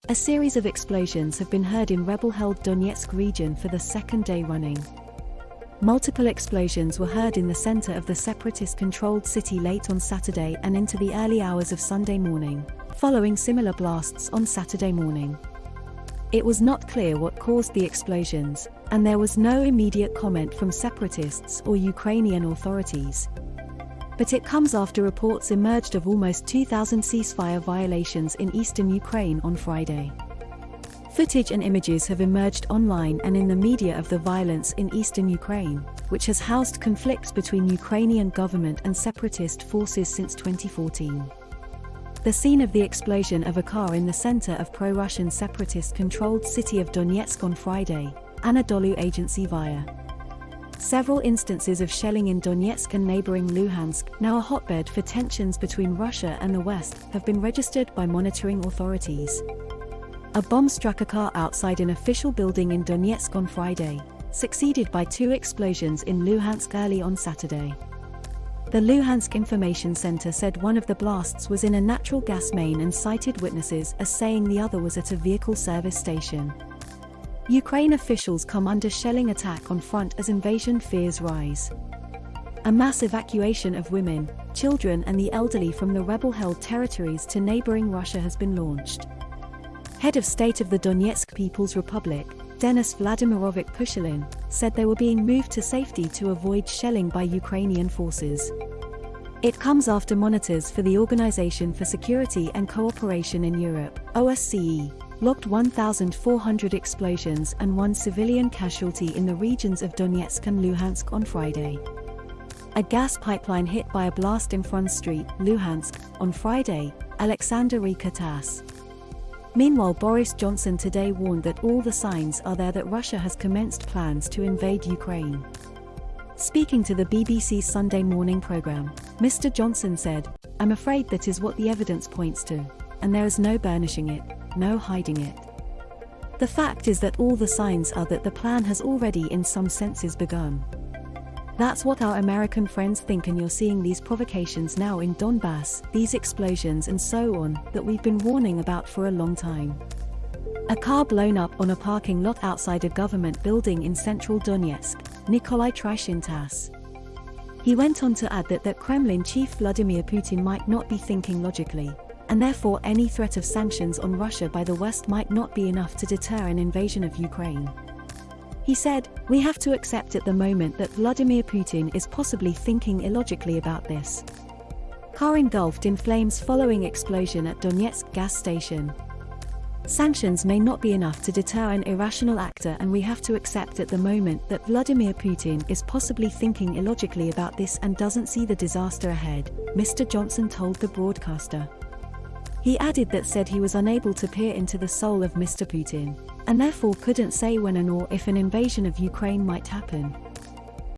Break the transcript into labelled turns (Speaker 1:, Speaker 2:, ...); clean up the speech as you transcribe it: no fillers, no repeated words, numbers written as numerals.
Speaker 1: A series of explosions have been heard in rebel-held Donetsk region for the second day running. Multiple explosions were heard in the center of the separatist-controlled city late on Saturday and into the early hours of Sunday morning, following similar blasts on Saturday morning. It was not clear what caused the explosions, and there was no immediate comment from separatists or Ukrainian authorities. But it comes after reports emerged of almost 2,000 ceasefire violations in eastern Ukraine on Friday. Footage and images have emerged online and in the media of the violence in eastern Ukraine, which has housed conflicts between Ukrainian government and separatist forces since 2014. The scene of the explosion of a car in the center of pro-Russian separatist-controlled city of Donetsk on Friday, Anadolu agency via. Several instances of shelling in Donetsk and neighboring Luhansk, now a hotbed for tensions between Russia and the West, have been registered by monitoring authorities. A bomb struck a car outside an official building in Donetsk on Friday, succeeded by 2 explosions in Luhansk early on Saturday. The Luhansk Information Center said one of the blasts was in a natural gas main and cited witnesses as saying the other was at a vehicle service station. Ukraine officials come under shelling attack on front as invasion fears rise. A mass evacuation of women, children and the elderly from the rebel-held territories to neighboring Russia has been launched. Head of State of the Donetsk People's Republic, Denis Vladimirovich Pushilin, said they were being moved to safety to avoid shelling by Ukrainian forces. It comes after monitors for the Organization for Security and Cooperation in Europe, OSCE, logged 1,400 explosions and 1 civilian casualty in the regions of Donetsk and Luhansk on Friday. A gas pipeline hit by a blast in Front Street, Luhansk, on Friday, Alexander Rika TASS. Meanwhile, Boris Johnson today warned that all the signs are there that Russia has commenced plans to invade Ukraine. Speaking to the BBC's Sunday morning programme, Mr. Johnson said, "I'm afraid that is what the evidence points to, and there is no burnishing it, no hiding it. The fact is that all the signs are that the plan has already in some senses begun. That's what our American friends think, and you're seeing these provocations now in Donbass, these explosions and so on, that we've been warning about for a long time." A car blown up on a parking lot outside a government building in central Donetsk, Nikolai Tryshin TASS. He went on to add that Kremlin chief Vladimir Putin might not be thinking logically, and therefore any threat of sanctions on Russia by the West might not be enough to deter an invasion of Ukraine. He said, "We have to accept at the moment that Vladimir Putin is possibly thinking illogically about this." Car engulfed in flames following explosion at Donetsk gas station. Sanctions may not be enough to deter an irrational actor, and we have to accept at the moment that Vladimir Putin is possibly thinking illogically about this and doesn't see the disaster ahead, Mr. Johnson told the broadcaster. He added that said he was unable to peer into the soul of Mr. Putin, and therefore couldn't say when and or if an invasion of Ukraine might happen.